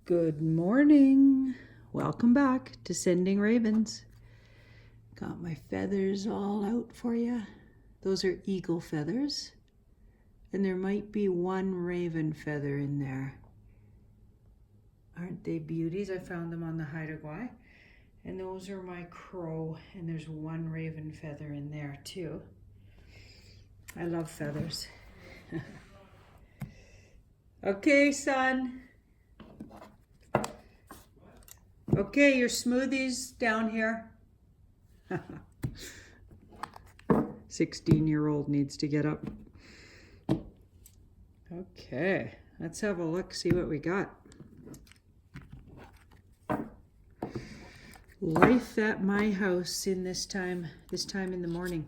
Good morning. Welcome back to Sending Ravens. Got my feathers all out for you. Those are eagle feathers. And there might be one raven feather in there. Aren't they beauties? I found them on the hideaway. And those are my crow, and there's one raven feather in there too. I love feathers. Okay, son. Okay, your smoothie's down here. 16-year-old needs to get up. Okay, let's have a look, see what we got. Life at my house in this time in the morning.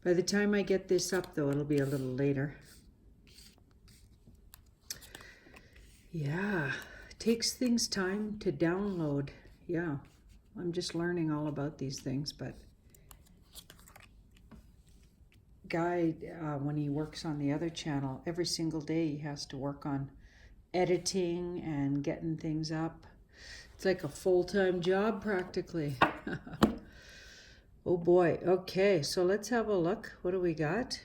By the time I get this up though, it'll be a little later. Yeah, it takes things time to download. Yeah, I'm just learning all about these things, but Guy, when he works on the other channel, every single day he has to work on editing and getting things up. It's like a full-time job practically. Oh boy. Okay, so let's have a look. What do we got?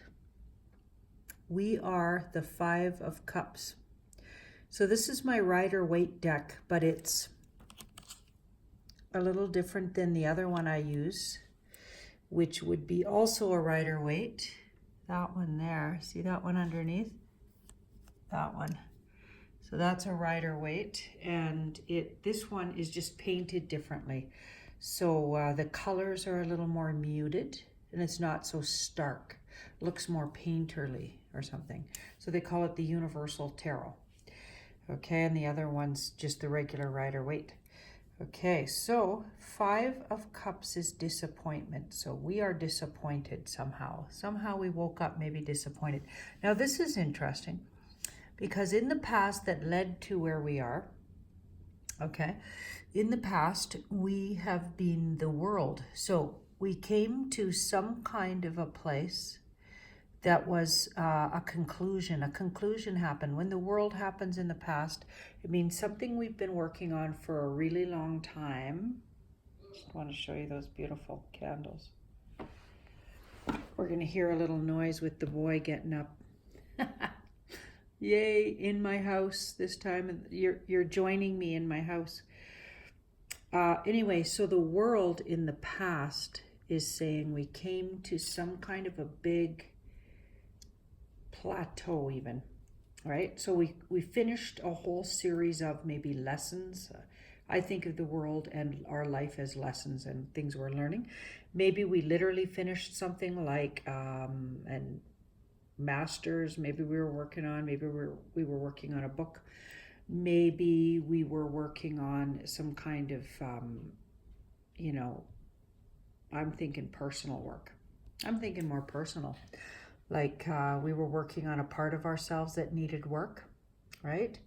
We are the 5 of Cups. So this is my Rider-Waite deck, but it's a little different than the other one I use, which would be also a Rider-Waite. That one there, see that one underneath? That one. So that's a Rider-Waite, and this one is just painted differently. So the colors are a little more muted, and it's not so stark. It looks more painterly or something. So they call it the Universal Tarot. Okay, and the other one's just the regular Rider-Waite. Okay, so 5 of Cups is disappointment. So we are disappointed somehow. Somehow we woke up maybe disappointed. Now this is interesting because in the past that led to where we are, okay, in the past we have been the world. So we came to some kind of a place that was a conclusion. A conclusion happened. When the world happens in the past, it means something we've been working on for a really long time. Just want to show you those beautiful candles. We're going to hear a little noise with the boy getting up. Yay, in my house this time. You're joining me in my house. Anyway, so the world in the past is saying we came to some kind of a big plateau even, right? So we finished a whole series of maybe lessons. I think of the world and our life as lessons and things we're learning. Maybe we literally finished something like and masters, maybe we were working on, maybe we were working on a book, maybe we were working on some kind of I'm thinking personal work. I'm thinking more personal. Like we were working on a part of ourselves that needed work, right?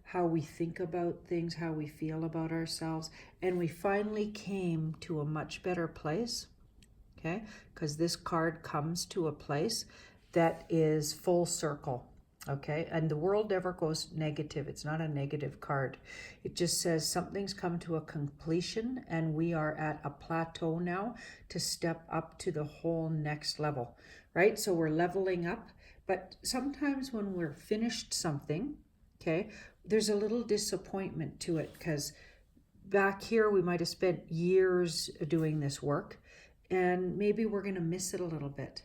How we think about things, how we feel about ourselves. And we finally came to a much better place, okay? Because this card comes to a place that is full circle, okay? And the world never goes negative. It's not a negative card. It just says something's come to a completion and we are at a plateau now to step up to the whole next level. Right? So we're leveling up, but sometimes when we're finished something, okay, there's a little disappointment to it because back here we might have spent years doing this work and maybe we're going to miss it a little bit.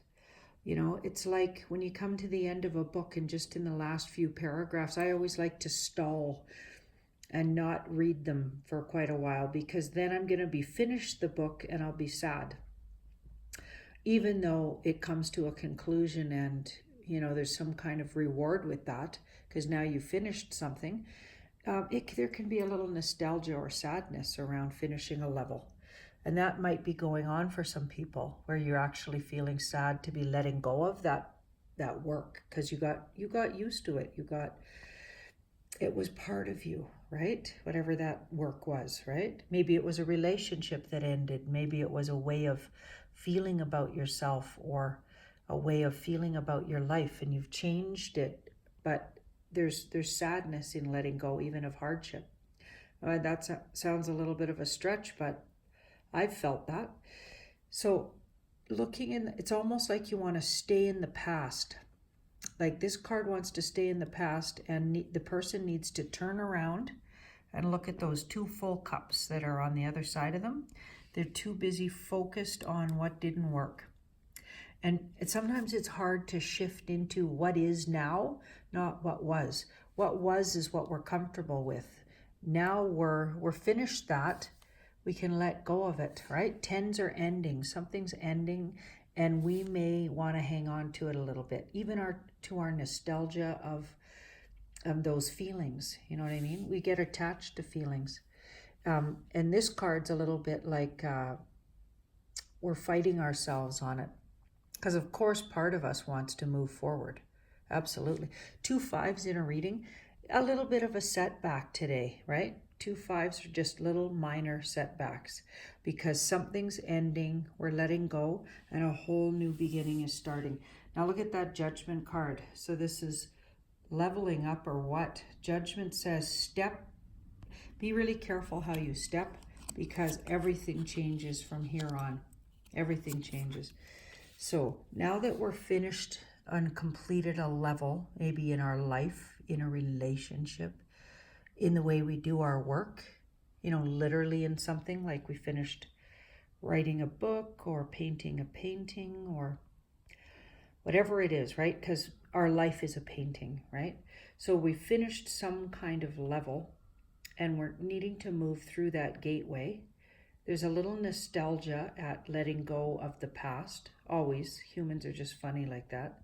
You know, it's like when you come to the end of a book and just in the last few paragraphs, I always like to stall and not read them for quite a while because then I'm going to be finished the book and I'll be sad. Even though it comes to a conclusion and, there's some kind of reward with that because now you finished something, there can be a little nostalgia or sadness around finishing a level. And that might be going on for some people where you're actually feeling sad to be letting go of that work because you got used to it. It was part of you, right? Whatever that work was, right? Maybe it was a relationship that ended. Maybe it was a way of feeling about yourself or a way of feeling about your life and you've changed it, but there's sadness in letting go, even of hardship. That sounds a little bit of a stretch, but I've felt that. So it's almost like you want to stay in the past. Like this card wants to stay in the past, and the person needs to turn around and look at those 2 full cups that are on the other side of them. They're too busy focused on what didn't work. And sometimes it's hard to shift into what is now, not what was. What was is what we're comfortable with. Now we're finished that. We can let go of it, right? 10s are ending. Something's ending, and we may want to hang on to it a little bit, even to our nostalgia of those feelings. You know what I mean? We get attached to feelings. And this card's a little bit like we're fighting ourselves on it. Because of course part of us wants to move forward. Absolutely. 2 5s in a reading, a little bit of a setback today, right? 2 5s are just little minor setbacks because something's ending, we're letting go, and a whole new beginning is starting. Now look at that Judgment card. So this is leveling up or what? Judgment says be really careful how you step, because everything changes from here on. Everything changes. So now that we're finished and completed a level, maybe in our life, in a relationship, in the way we do our work, literally in something, like we finished writing a book or painting a painting or whatever it is, right? Because our life is a painting, right? So we finished some kind of level and we're needing to move through that gateway. There's a little nostalgia at letting go of the past. Always. Humans are just funny like that.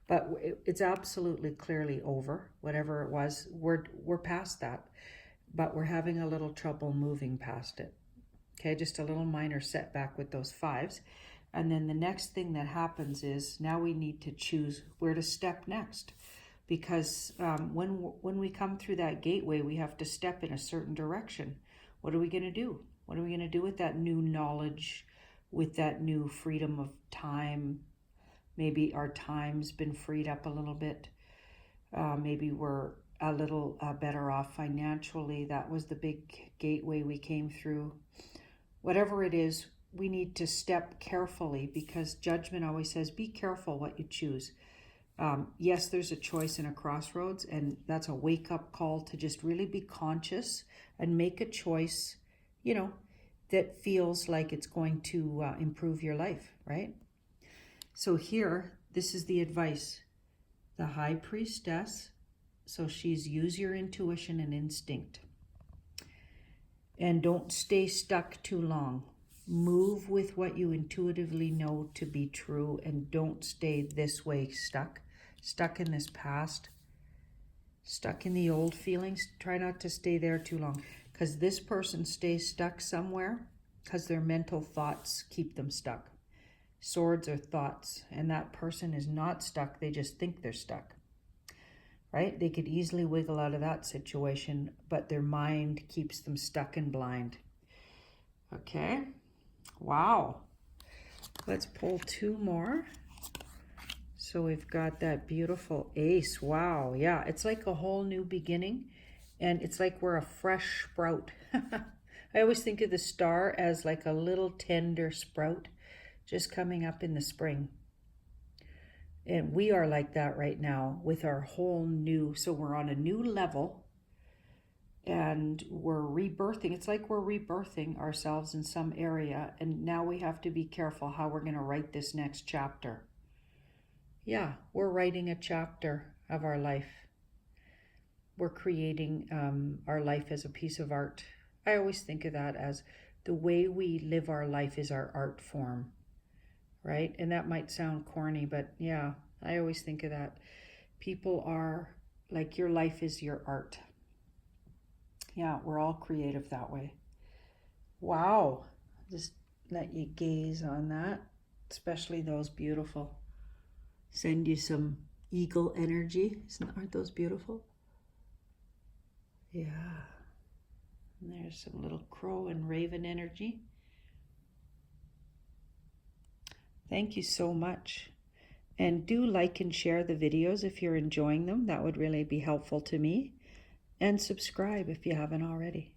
But it's absolutely clearly over. Whatever it was, we're past that. But we're having a little trouble moving past it. Okay, just a little minor setback with those 5s. And then the next thing that happens is now we need to choose where to step next. Because when we come through that gateway, we have to step in a certain direction. What are we going to do? What are we going to do with that new knowledge, with that new freedom of time? Maybe our time's been freed up a little bit. Maybe we're a little better off financially. That was the big gateway we came through. Whatever it is, we need to step carefully, because Judgment always says, be careful what you choose. Yes, there's a choice and a crossroads, and that's a wake-up call to just really be conscious and make a choice, that feels like it's going to improve your life, right? So here, this is the advice. The High Priestess, so she's use your intuition and instinct. And don't stay stuck too long. Move with what you intuitively know to be true, and don't stay this way stuck in this past, stuck in the old feelings. Try not to stay there too long, because this person stays stuck somewhere because their mental thoughts keep them stuck. Swords are thoughts, and that person is not stuck. They just think they're stuck, right? They could easily wiggle out of that situation, but their mind keeps them stuck and blind. Okay. Wow. Let's pull 2 more. So we've got that beautiful Ace. Wow. Yeah, it's like a whole new beginning, and it's like we're a fresh sprout. I always think of the star as like a little tender sprout just coming up in the spring. And we are like that right now with our whole new, so we're on a new level and we're rebirthing. It's like we're rebirthing ourselves in some area, and now we have to be careful how we're going to write this next chapter. Yeah, we're writing a chapter of our life. We're creating our life as a piece of art. I always think of that as the way we live our life is our art form, right? And that might sound corny, but yeah, I always think of that. People are like, your life is your art. Yeah, we're all creative that way. Wow. Just let you gaze on that, especially those beautiful. Send you some eagle energy. Aren't those beautiful? Yeah. And there's some little crow and raven energy. Thank you so much. And do like and share the videos if you're enjoying them. That would really be helpful to me. And subscribe if you haven't already.